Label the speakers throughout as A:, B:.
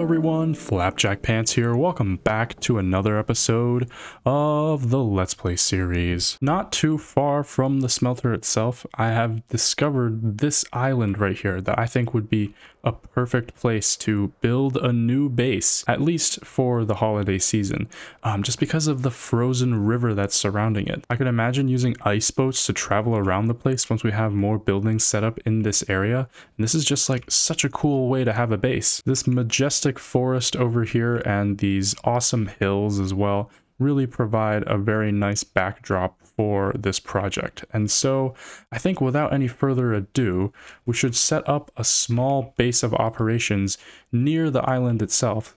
A: everyone, Flapjackpants here. Welcome back to another episode of the Let's Play series. Not too far from the smelter itself, I have discovered this island right here that I think would be a perfect place to build a new base, at least for the holiday season, just because of the frozen river that's surrounding it. I could imagine using ice boats to travel around the place once we have more buildings set up in this area, and this is just like such a cool way to have a base. This majestic forest over here and these awesome hills as well really provide a very nice backdrop for this project. And so I think without any further ado, we should set up a small base of operations near the island itself.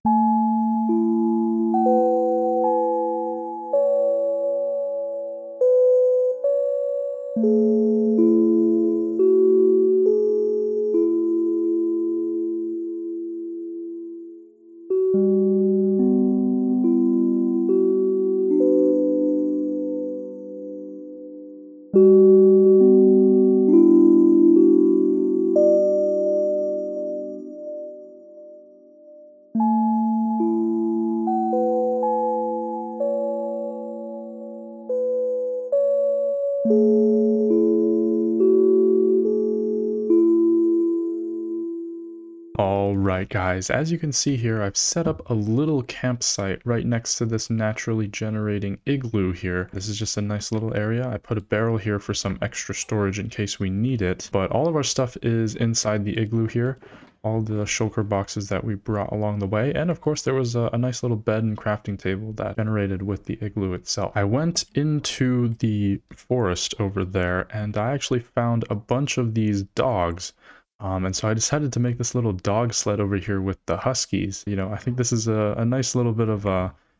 A: Alright guys, as you can see here, I've set up a little campsite right next to this naturally generating igloo here. This is just a nice little area. I put a barrel here for some extra storage in case we need it, but all of our stuff is inside the igloo here. All the shulker boxes that we brought along the way, and of course there was a nice little bed and crafting table that generated with the igloo itself. I went into the forest over there and I actually found a bunch of these dogs. And so I decided to make this little dog sled over here with the huskies. You know, I think this is a nice little bit of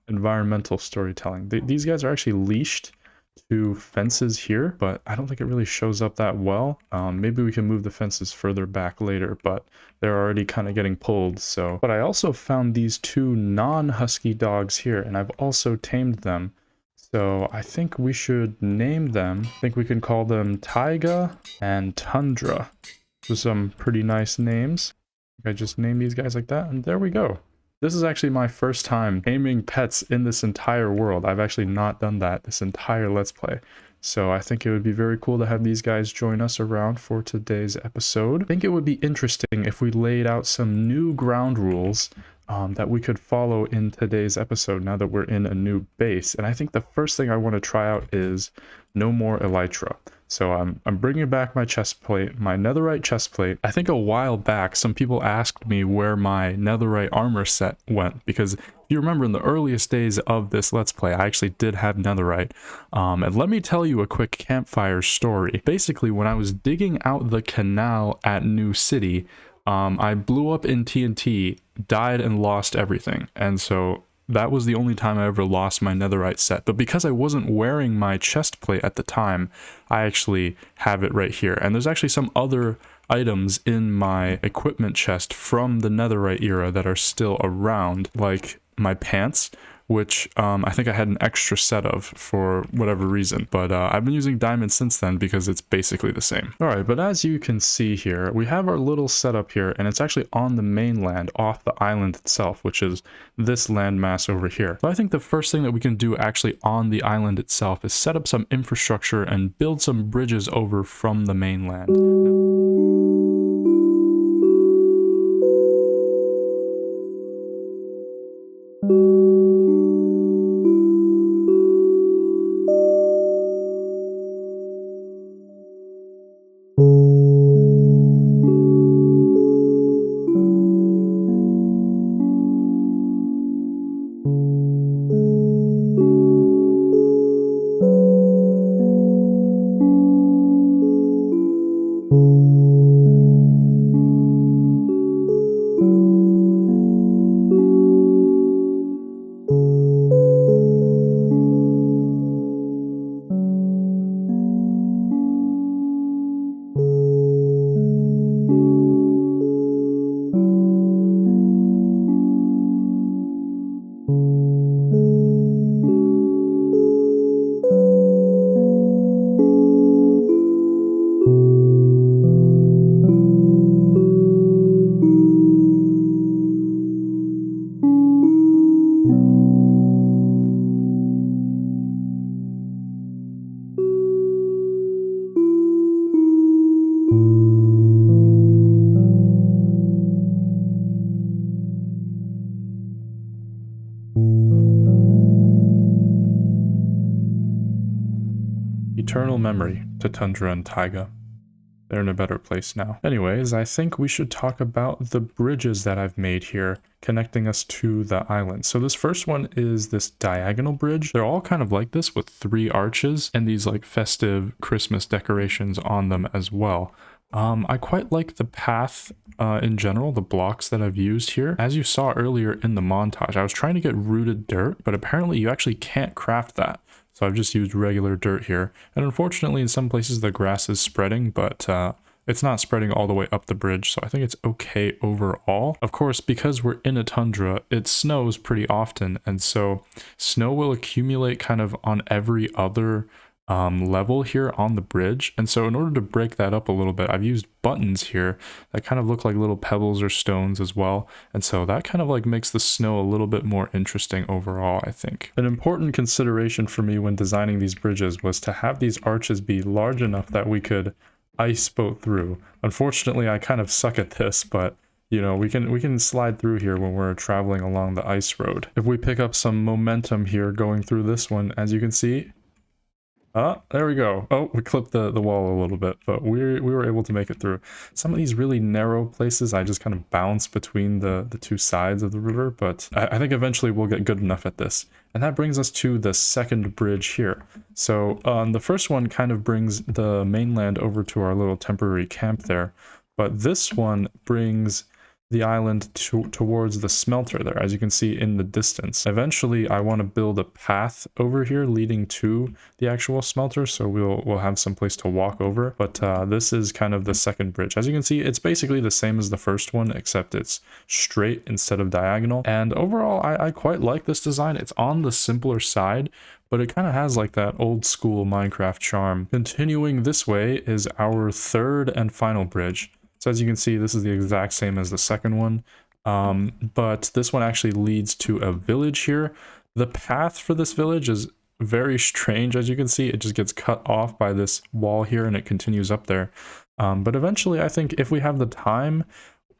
A: environmental storytelling. These guys are actually leashed to fences here, but I don't think it really shows up that well. Maybe we can move the fences further back later, but they're already kind of getting pulled. So, but I also found these two non-husky dogs here, and I've also tamed them. So I think we should name them. I think we can call them Taiga and Tundra. With some pretty nice names. I just named these guys like that, and there we go. This is actually my first time naming pets in this entire world. I've actually not done that this entire Let's Play. So I think it would be very cool to have these guys join us around for today's episode. I think it would be interesting if we laid out some new ground rules that we could follow in today's episode now that we're in a new base. And I think the first thing I want to try out is no more elytra. So I'm bringing back my chest plate, my netherite chest plate. I think a while back, some people asked me where my netherite armor set went, because if you remember in the earliest days of this Let's Play, I actually did have netherite. And let me tell you a quick campfire story. Basically, when I was digging out the canal at New City, I blew up in TNT, died and lost everything. And so that was the only time I ever lost my netherite set. But because I wasn't wearing my chest plate at the time, I actually have it right here. And there's actually some other items in my equipment chest from the netherite era that are still around, like my pants, which I think I had an extra set of for whatever reason, but I've been using diamond since then because it's basically the same. Alright, but as you can see here, we have our little setup here, and it's actually on the mainland off the island itself, which is this landmass over here. So I think the first thing that we can do actually on the island itself is set up some infrastructure and build some bridges over from the mainland. Now eternal memory to Tundra and Taiga. They're in a better place now. Anyways, I think we should talk about the bridges that I've made here connecting us to the island. So this first one is this diagonal bridge. They're all kind of like this with 3 arches and these like festive Christmas decorations on them as well. I quite like the path in general, the blocks that I've used here. As you saw earlier in the montage, I was trying to get rooted dirt, but apparently you actually can't craft that. So I've just used regular dirt here. And unfortunately, in some places the grass is spreading, but it's not spreading all the way up the bridge. So I think it's okay overall. Of course, because we're in a tundra, it snows pretty often. And so snow will accumulate kind of on every other level here on the bridge. And so in order to break that up a little bit, I've used buttons here that kind of look like little pebbles or stones as well. And so that kind of like makes the snow a little bit more interesting overall, I think. An important consideration for me when designing these bridges was to have these arches be large enough that we could ice boat through. Unfortunately, I kind of suck at this, but you know, we can slide through here when we're traveling along the ice road. If we pick up some momentum here going through this one, as you can see, there we go. Oh, we clipped the wall a little bit, but we were able to make it through. Some of these really narrow places, I just kind of bounce between the 2 sides of the river, but I think eventually we'll get good enough at this. And that brings us to the second bridge here. So the first one kind of brings the mainland over to our little temporary camp there, but this one brings the island towards the smelter there, as you can see in the distance. Eventually, I want to build a path over here leading to the actual smelter, so we'll have some place to walk over. But this is kind of the second bridge. As you can see, it's basically the same as the first one, except it's straight instead of diagonal. And overall, I quite like this design. It's on the simpler side, but it kind of has like that old school Minecraft charm. Continuing this way is our third and final bridge. So as you can see, this is the exact same as the second one, but this one actually leads to a village here. The path for this village is very strange. As you can see, it just gets cut off by this wall here and it continues up there. But eventually, I think if we have the time,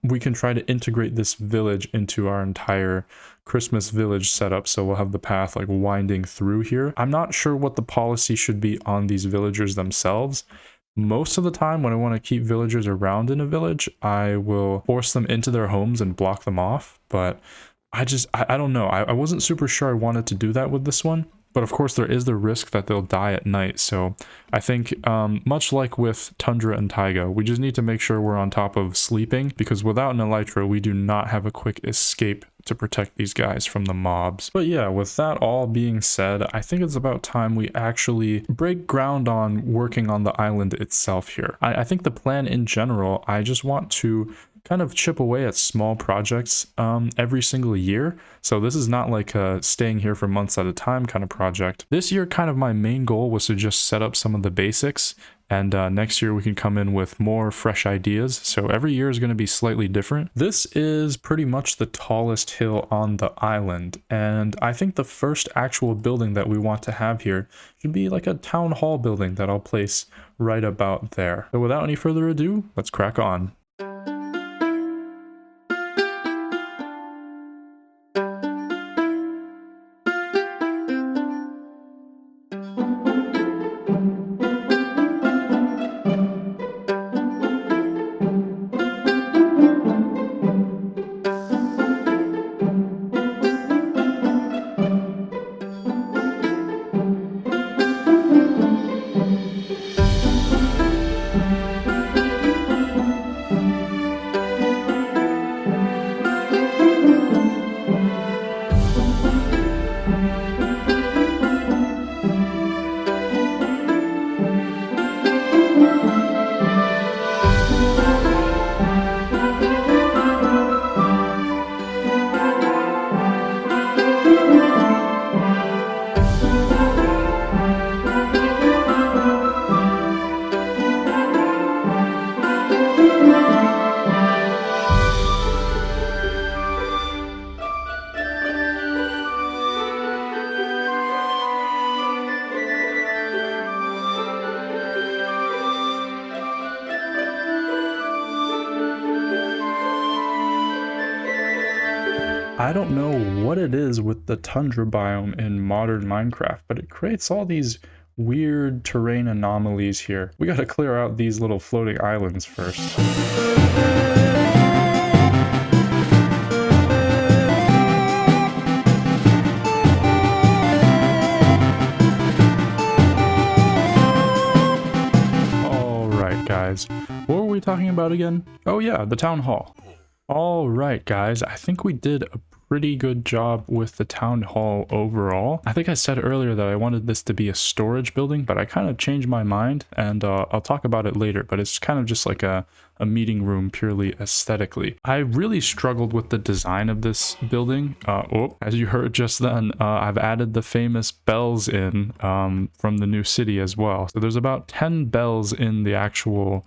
A: we can try to integrate this village into our entire Christmas village setup. So we'll have the path like winding through here. I'm not sure what the policy should be on these villagers themselves. Most of the time when I want to keep villagers around in a village, I will force them into their homes and block them off. But I don't know. I wasn't super sure I wanted to do that with this one. But of course, there is the risk that they'll die at night. So I think much like with Tundra and Taiga, we just need to make sure we're on top of sleeping, because without an elytra, we do not have a quick escape to protect these guys from the mobs. But yeah, with that all being said, I think it's about time we actually break ground on working on the island itself here. I think the plan in general, I just want to kind of chip away at small projects every single year. So this is not like a staying here for months at a time kind of project. This year, kind of my main goal was to just set up some of the basics, and next year we can come in with more fresh ideas. So every year is going to be slightly different. This is pretty much the tallest hill on the island, and I think the first actual building that we want to have here should be like a town hall building that I'll place right about there. So without any further ado, let's crack on. I don't know what it is with the tundra biome in modern Minecraft, but it creates all these weird terrain anomalies here. We gotta clear out these little floating islands first. Alright guys, what were we talking about again? Oh yeah, the town hall. Alright guys, I think we did a pretty good job with the town hall overall. I think I said earlier that I wanted this to be a storage building, but I kind of changed my mind, and I'll talk about it later, but it's kind of just like a meeting room purely aesthetically. I really struggled with the design of this building. As you heard just then, I've added the famous bells in from the new city as well. So there's about 10 bells in the actual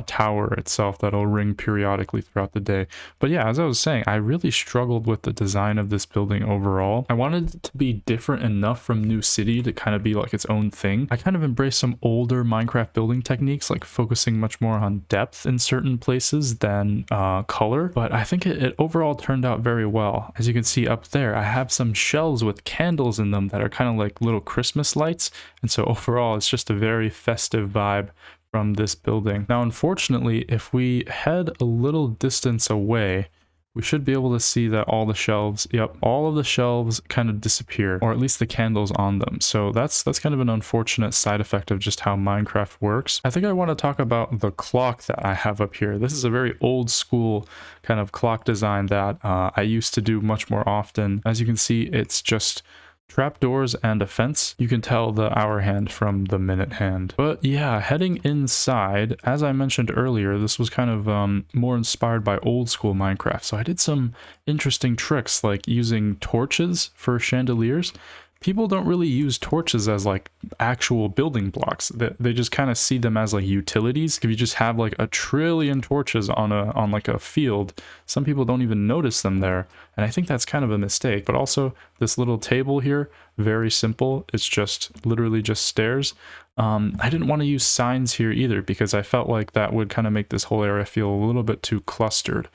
A: tower itself that'll ring periodically throughout the day. But yeah, as I was saying, I really struggled with the design of this building overall. I wanted it to be different enough from New City to kind of be like its own thing. I kind of embraced some older Minecraft building techniques, like focusing much more on depth in certain places than color, but I think it overall turned out very well. As you can see up there, I have some shelves with candles in them that are kind of like little Christmas lights, and so overall it's just a very festive vibe from this building. Now unfortunately, if we head a little distance away, we should be able to see that all the shelves, all of the shelves kind of disappear, or at least the candles on them. So that's kind of an unfortunate side effect of just how Minecraft works. I think I want to talk about the clock that I have up here. This is a very old school kind of clock design that I used to do much more often. As you can see, it's just trapdoors and a fence. You can tell the hour hand from the minute hand. But yeah, heading inside, as I mentioned earlier, this was kind of more inspired by old school Minecraft. So I did some interesting tricks like using torches for chandeliers. People don't really use torches as like actual building blocks. They just kind of see them as like utilities. If you just have like a trillion torches on like a field, some people don't even notice them there. And I think that's kind of a mistake. But also this little table here, very simple. It's just literally just stairs. I didn't want to use signs here either because I felt like that would kind of make this whole area feel a little bit too clustered.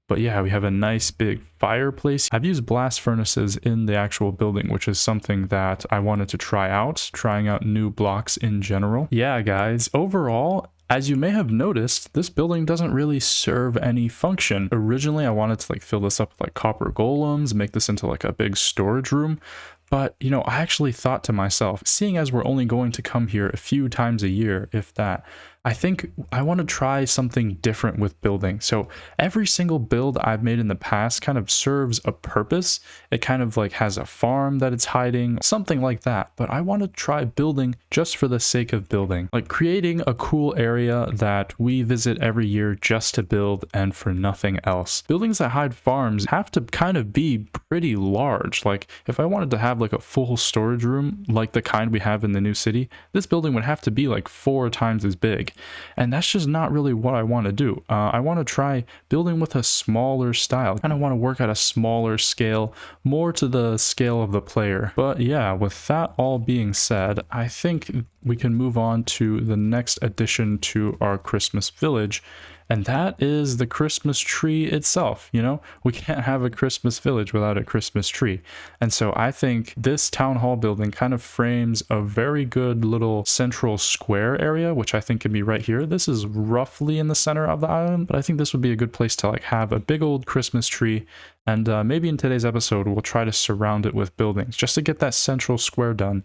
A: But yeah, we have a nice big fireplace. I've used blast furnaces in the actual building, which is something that I wanted to try out, trying out new blocks in general. Yeah, guys, overall, as you may have noticed, this building doesn't really serve any function. Originally, I wanted to like fill this up with like copper golems, make this into like a big storage room. But, you know, I actually thought to myself, seeing as we're only going to come here a few times a year, if that, I think I want to try something different with building. So every single build I've made in the past kind of serves a purpose. It kind of like has a farm that it's hiding, something like that. But I want to try building just for the sake of building, like creating a cool area that we visit every year just to build and for nothing else. Buildings that hide farms have to kind of be pretty large. Like if I wanted to have like a full storage room like the kind we have in the new city, this building would have to be like 4 times as big. And that's just not really what I want to do. I want to try building with a smaller style. I kind of want to work at a smaller scale, more to the scale of the player. But yeah, with that all being said, I think we can move on to the next addition to our Christmas village. And that is the Christmas tree itself. You know, we can't have a Christmas village without a Christmas tree. And so I think this town hall building kind of frames a very good little central square area, which I think can be right here. This is roughly in the center of the island, but I think this would be a good place to like have a big old Christmas tree. And maybe in today's episode, we'll try to surround it with buildings just to get that central square done.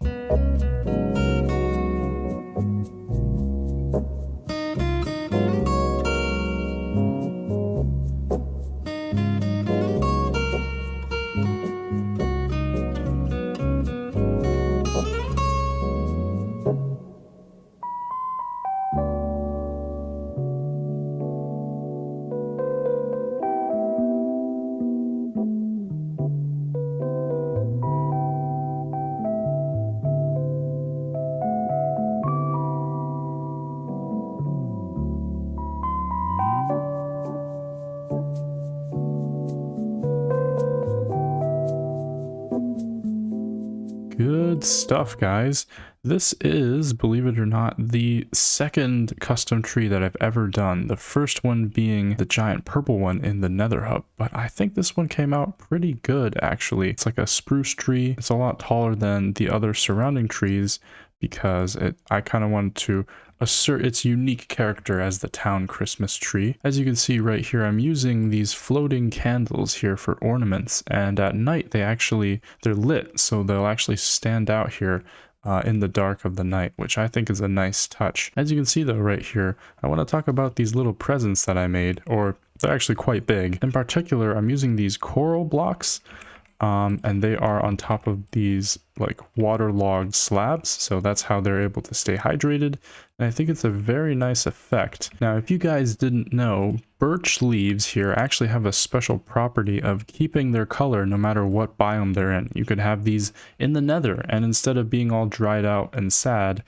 A: Good stuff, guys. This is, believe it or not, the second custom tree that I've ever done. The first one being the giant purple one in the Nether hub, but I think this one came out pretty good, actually. It's like a spruce tree. It's a lot taller than the other surrounding trees, because I kind of wanted to assert its unique character as the town Christmas tree. As you can see right here, I'm using these floating candles here for ornaments, and at night they're lit, so they'll actually stand out here in the dark of the night, which I think is a nice touch. As you can see though right here, I want to talk about these little presents that I made, or they're actually quite big. In particular, I'm using these coral blocks, and they are on top of these like waterlogged slabs, so that's how they're able to stay hydrated, and I think it's a very nice effect. Now, if you guys didn't know, birch leaves here actually have a special property of keeping their color no matter what biome they're in. You could have these in the nether, and instead of being all dried out and sad,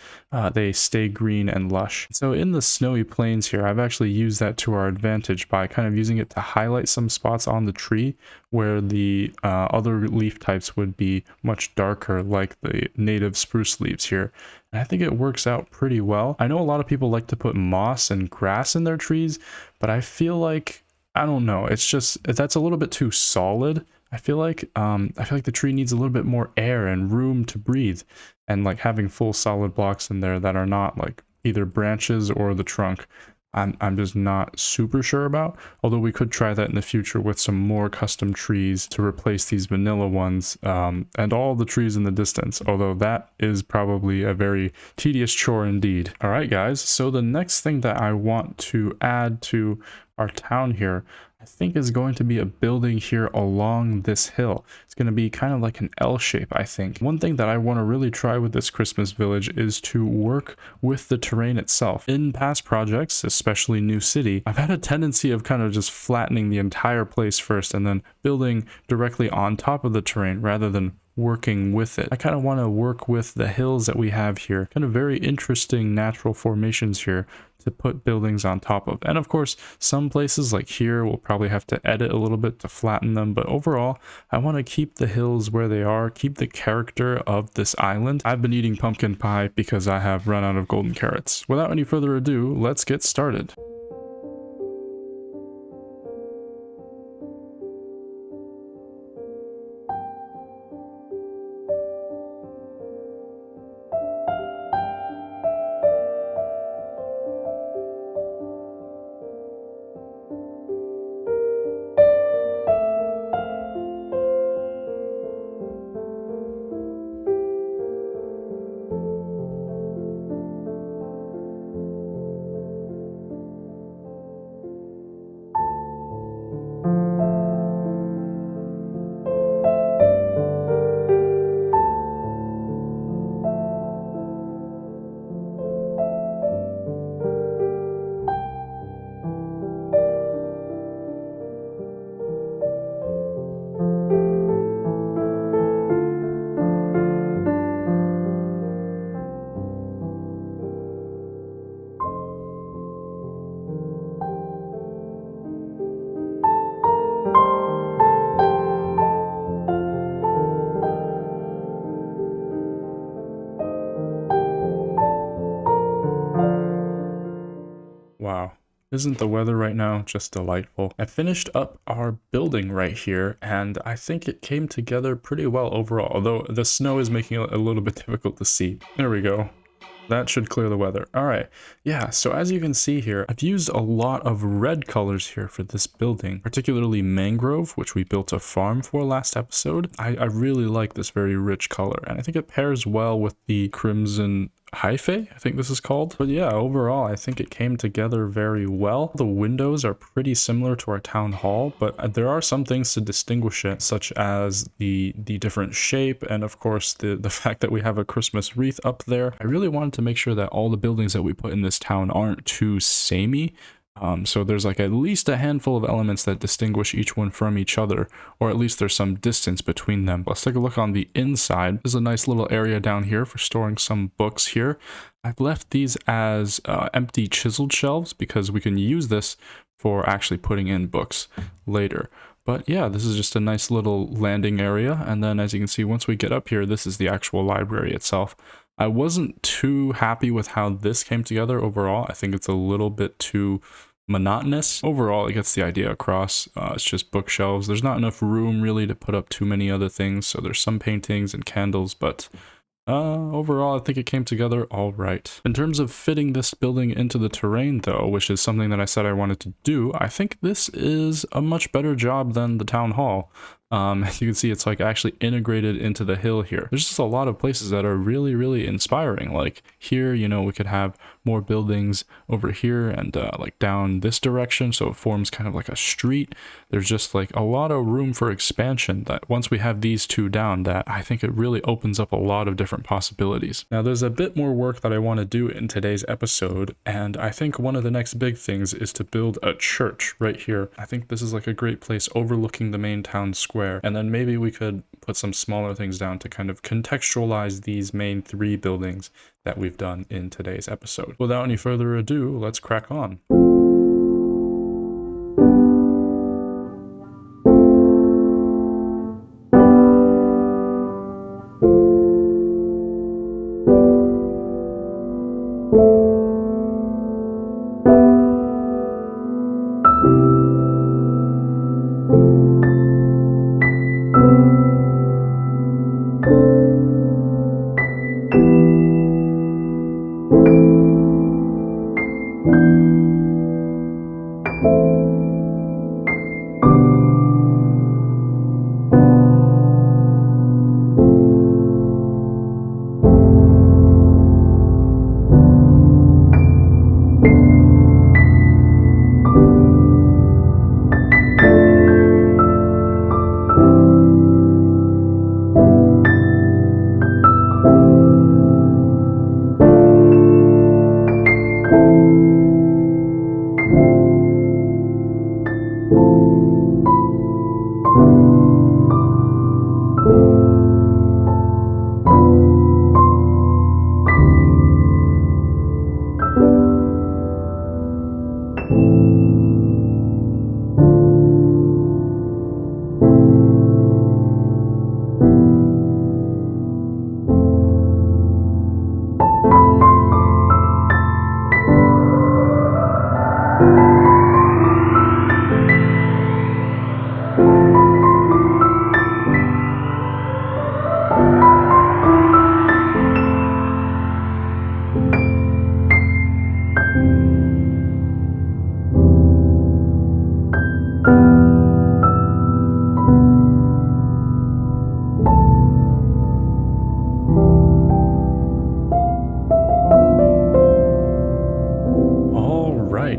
A: they stay green and lush. So in the snowy plains here, I've actually used that to our advantage by kind of using it to highlight some spots on the tree where the other leaf types would be much darker, like the native spruce leaves here. And I think it works out pretty well. I know a lot of people like to put moss and grass in their trees, but I feel like, I don't know, it's just, that's a little bit too solid. I feel like the tree needs a little bit more air and room to breathe, and like having full solid blocks in there that are not like either branches or the trunk, I'm just not super sure about, although we could try that in the future with some more custom trees to replace these vanilla ones, and all the trees in the distance, although that is probably a very tedious chore indeed. All right, guys, so the next thing that I want to add to our town here, I think, is going to be a building here along this hill. It's going to be kind of like an L shape, I think. One thing that I want to really try with this Christmas village is to work with the terrain itself. In past projects, especially New City, I've had a tendency of kind of just flattening the entire place first and then building directly on top of the terrain rather than working with it. I kind of want to work with the hills that we have here, kind of very interesting natural formations here to put buildings on top of. And of course, some places like here we'll probably have to edit a little bit to flatten them, but overall I want to keep the hills where they are, keep the character of this island. I've been eating pumpkin pie because I have run out of golden carrots. Without any further ado, let's get started. Wow. Isn't the weather right now just delightful? I finished up our building right here, and I think it came together pretty well overall, although the snow is making it a little bit difficult to see. There we go. That should clear the weather. All right. Yeah, so as you can see here, I've used a lot of red colors here for this building, particularly mangrove, which we built a farm for last episode. I really like this very rich color, and I think it pairs well with the crimson hyphae, I think this is called. But yeah, overall, I think it came together very well. The windows are pretty similar to our town hall, but there are some things to distinguish it, such as the different shape, and of course the fact that we have a Christmas wreath up there. I really wanted to make sure that all the buildings that we put in this town aren't too samey. So there's like at least a handful of elements that distinguish each one from each other, or at least there's some distance between them. Let's take a look on the inside. There's a nice little area down here for storing some books here. I've left these as empty chiseled shelves because we can use this for actually putting in books later. But yeah, this is just a nice little landing area. And then as you can see, once we get up here, this is the actual library itself. I wasn't too happy with how this came together overall. I think it's a little bit too monotonous. Overall, it gets the idea across. It's just bookshelves. There's not enough room really to put up too many other things. So there's some paintings and candles, but Overall, I think it came together all right. In terms of fitting this building into the terrain, though, which is something that I said I wanted to do, I think this is a much better job than the town hall. As you can see, it's like actually integrated into the hill here. There's just a lot of places that are really, really inspiring. Like here, you know, we could have more buildings over here and like down this direction, so it forms kind of like a street. There's just like a lot of room for expansion that once we have these two down, that I think it really opens up a lot of different possibilities. Now there's a bit more work that I want to do in today's episode, and I think one of the next big things is to build a church right here. I think this is like a great place overlooking the main town square, and then maybe we could put some smaller things down to kind of contextualize these main three buildings that we've done in today's episode. Without any further ado, let's crack on.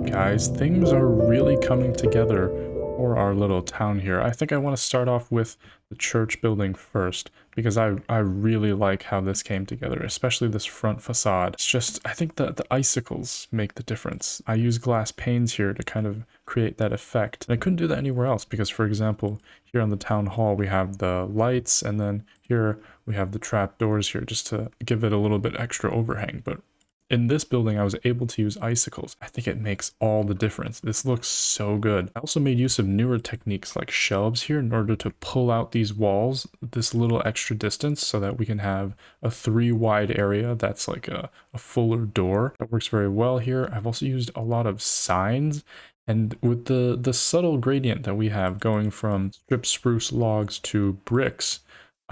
A: Guys, things are really coming together for our little town here. I think I want to start off with the church building first, because I really like how this came together, especially this front facade. It's just, I think the icicles make the difference. I use glass panes here to kind of create that effect. And I couldn't do that anywhere else because, for example, here on the town hall, we have the lights, and then here we have the trap doors here just to give it a little bit extra overhang. But in this building, I was able to use icicles. I think it makes all the difference. This looks so good. I also made use of newer techniques like shelves here in order to pull out these walls this little extra distance so that we can have a 3 wide area that's like a fuller door. That works very well here. I've also used a lot of signs, and with the subtle gradient that we have going from strip spruce logs to bricks,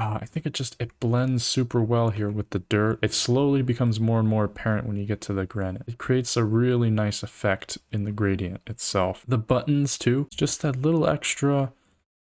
A: I think it blends super well here with the dirt. It slowly becomes more and more apparent when you get to the granite. It creates a really nice effect in the gradient itself. The buttons too, just that little extra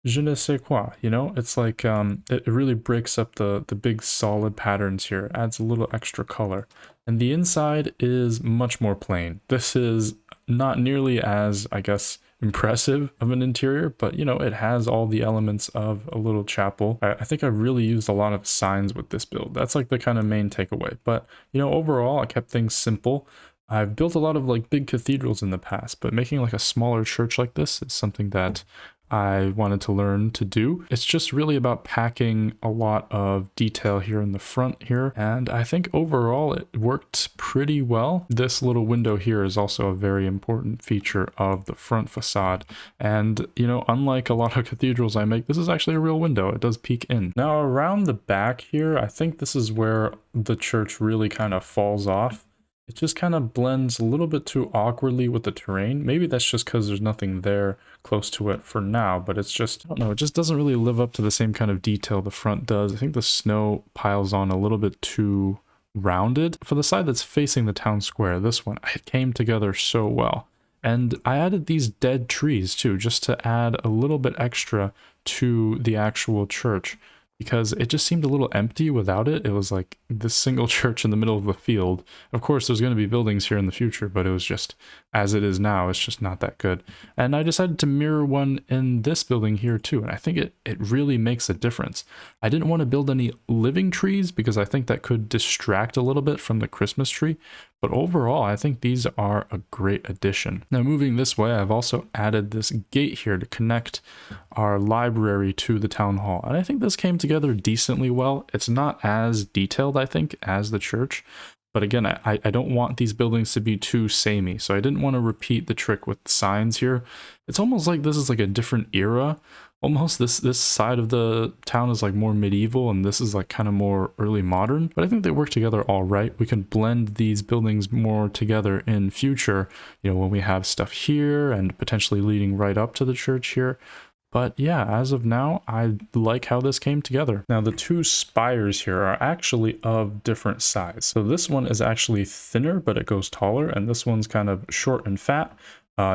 A: je ne sais quoi, you know? It's like, it really breaks up the big solid patterns here, adds a little extra color. And the inside is much more plain. This is not nearly as, I guess, impressive of an interior, but you know, it has all the elements of a little chapel. I think I really used a lot of signs with this build. That's like the kind of main takeaway. But you know, overall, I kept things simple. I've built a lot of like big cathedrals in the past, but making like a smaller church like this is something that I wanted to learn to do. It's just really about packing a lot of detail here in the front here, and I think overall it worked pretty well. This little window here is also a very important feature of the front facade, and you know, unlike a lot of cathedrals I make, this is actually a real window. It does peek in. Now around the back here, I think this is where the church really kind of falls off. It just kind of blends a little bit too awkwardly with the terrain. Maybe that's just because there's nothing there close to it for now, but it's just, I don't know, it just doesn't really live up to the same kind of detail the front does. I think the snow piles on a little bit too rounded. For the side that's facing the town square, this one, it came together so well. And I added these dead trees too, just to add a little bit extra to the actual church, because it just seemed a little empty without it. It was like this single church in the middle of the field. Of course, there's going to be buildings here in the future, but it was just, as it is now, it's just not that good. And I decided to mirror one in this building here too, and I think it really makes a difference. I didn't want to build any living trees because I think that could distract a little bit from the Christmas tree, but overall, I think these are a great addition. Now, moving this way, I've also added this gate here to connect our library to the town hall. And I think this came together decently well. It's not as detailed, I think, as the church. But again, I don't want these buildings to be too samey, so I didn't want to repeat the trick with signs here. It's almost like this is like a different era. Almost this side of the town is like more medieval, and this is like kind of more early modern. But I think they work together all right. We can blend these buildings more together in future, you know, when we have stuff here and potentially leading right up to the church here. But yeah, as of now, I like how this came together. Now, the two spires here are actually of different size. So this one is actually thinner, but it goes taller, and this one's kind of short and fat.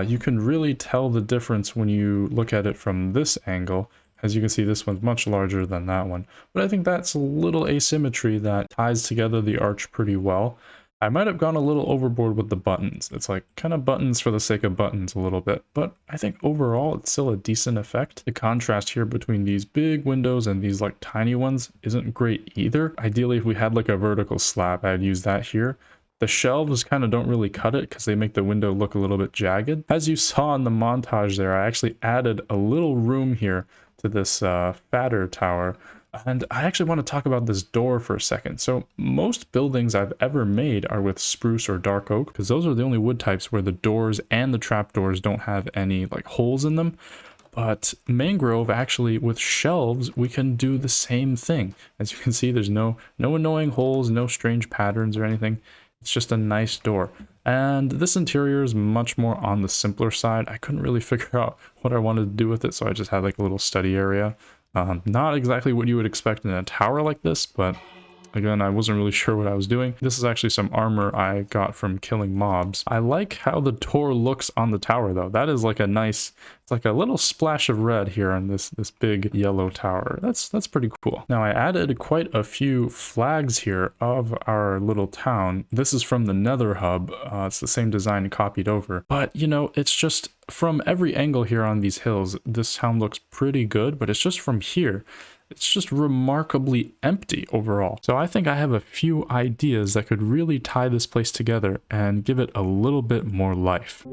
A: You can really tell the difference when you look at it from this angle. As you can see, this one's much larger than that one. But I think that's a little asymmetry that ties together the arch pretty well. I might have gone a little overboard with the buttons. It's like kind of buttons for the sake of buttons a little bit, but I think overall it's still a decent effect. The contrast here between these big windows and these like tiny ones isn't great either. Ideally, if we had like a vertical slab, I'd use that here. The shelves kind of don't really cut it because they make the window look a little bit jagged. As you saw in the montage there, I actually added a little room here to this fatter tower. And I actually want to talk about this door for a second. So most buildings I've ever made are with spruce or dark oak, because those are the only wood types where the doors and the trapdoors don't have any like holes in them. But mangrove, actually, with shelves, we can do the same thing. As you can see, there's no annoying holes, no strange patterns or anything. It's just a nice door. And this interior is much more on the simpler side. I couldn't really figure out what I wanted to do with it, so I just had like a little study area. Not exactly what you would expect in a tower like this, but again, I wasn't really sure what I was doing. This is actually some armor I got from killing mobs. I like how the door looks on the tower though. That is like a nice, it's like a little splash of red here on this big yellow tower. That's pretty cool. Now I added quite a few flags here of our little town. This is from the Nether hub. It's the same design copied over, but you know, it's just from every angle here on these hills, this town looks pretty good, but it's just from here. It's just remarkably empty overall. So I think I have a few ideas that could really tie this place together and give it a little bit more life.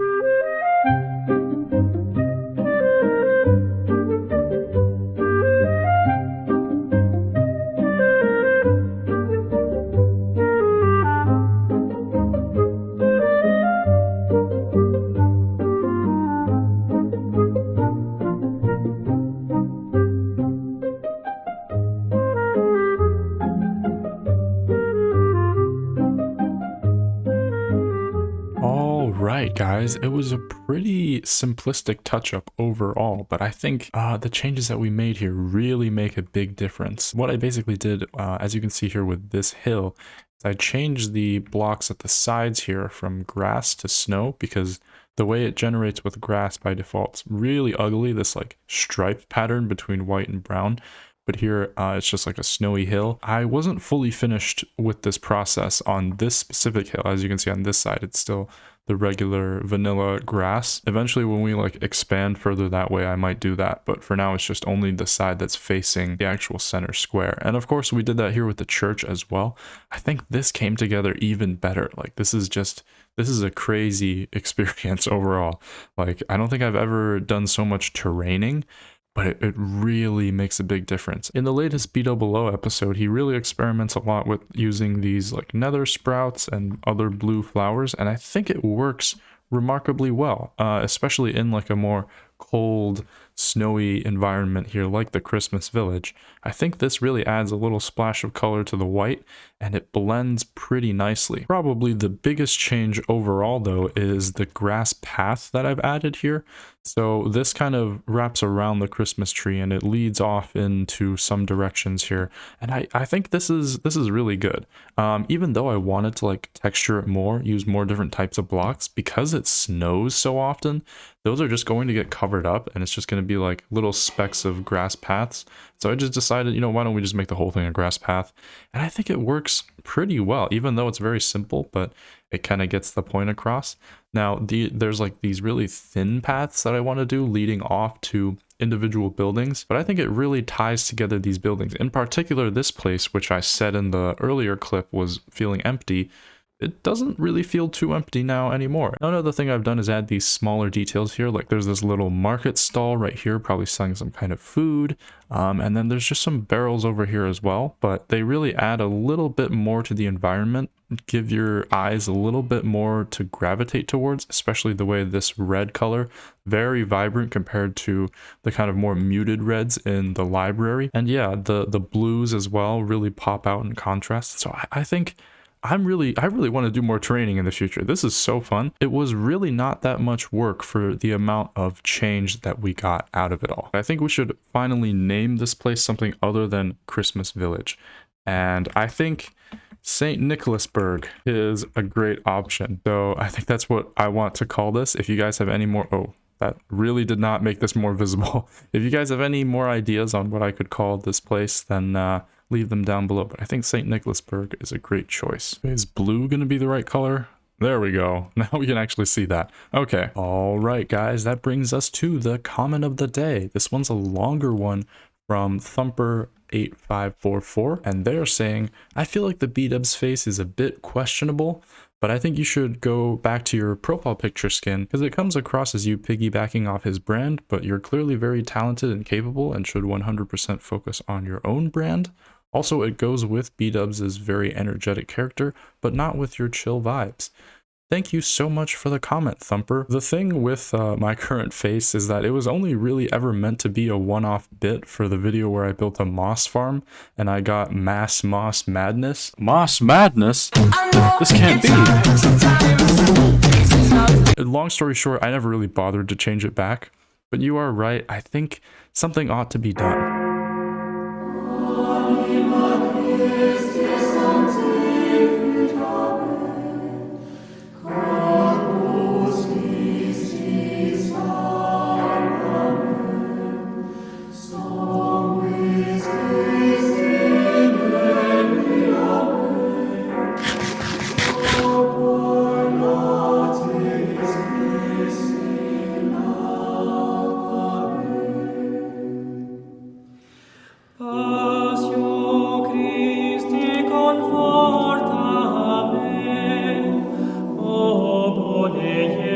A: Right, guys, it was a pretty simplistic touch-up overall, but I think the changes that we made here really make a big difference. What I basically did, as you can see here with this hill, is I changed the blocks at the sides here from grass to snow, because the way it generates with grass by default is really ugly, this like stripe pattern between white and brown. But here it's just like a snowy hill. I wasn't fully finished with this process on this specific hill. As you can see on this side, it's still the regular vanilla grass. Eventually when we like expand further that way, I might do that. But for now, it's just only the side that's facing the actual center square. And of course, we did that here with the church as well. I think this came together even better. Like this is a crazy experience overall. Like I don't think I've ever done so much terraining, but it really makes a big difference. In the latest Below Below episode, he really experiments a lot with using these like nether sprouts and other blue flowers, and I think it works remarkably well, especially in like a more cold snowy environment here like the Christmas village, I think this really adds a little splash of color to the white, and it blends pretty nicely. Probably the biggest change overall though is the grass path that I've added here. So this kind of wraps around the Christmas tree and it leads off into some directions here. And I think this is really good. Even though I wanted to like texture it more, use more different types of blocks, because it snows so often, those are just going to get covered up and it's just going to be like little specks of grass paths. So I just decided, you know, why don't we just make the whole thing a grass path? And I think it works pretty well, even though it's very simple, but it kind of gets the point across. Now, there's like these really thin paths that I want to do leading off to individual buildings, but I think it really ties together these buildings. In particular, this place, which I said in the earlier clip was feeling empty, it doesn't really feel too empty now anymore. Another thing I've done is add these smaller details here, like there's this little market stall right here, probably selling some kind of food, and then there's just some barrels over here as well, but they really add a little bit more to the environment, give your eyes a little bit more to gravitate towards, especially the way this red color, very vibrant compared to the kind of more muted reds in the library. And yeah, the blues as well really pop out in contrast. So I think I really want to do more training in the future. This is so fun. It was really not that much work for the amount of change that we got out of it all. I think we should finally name this place something other than Christmas Village. And I think St. Nicholasburg is a great option. So I think that's what I want to call this. If you guys have any more, oh, that really did not make this more visible. If you guys have any more ideas on what I could call this place, then leave them down below. But I think St. Nicholasburg is a great choice. Is blue going to be the right color? There we go. Now we can actually see that. Okay. All right, guys. That brings us to the comment of the day. This one's a longer one from Thumper8544. And they're saying, I feel like the B-Dub's face is a bit questionable, but I think you should go back to your profile picture skin because it comes across as you piggybacking off his brand, but you're clearly very talented and capable and should 100% focus on your own brand. Also, it goes with B-Dubs' very energetic character, but not with your chill vibes. Thank you so much for the comment, Thumper. The thing with my current face is that it was only really ever meant to be a one-off bit for the video where I built a moss farm and I got mass moss madness. Moss madness? This can't be. Long story short, I never really bothered to change it back, but you are right. I think something ought to be done.
B: O bone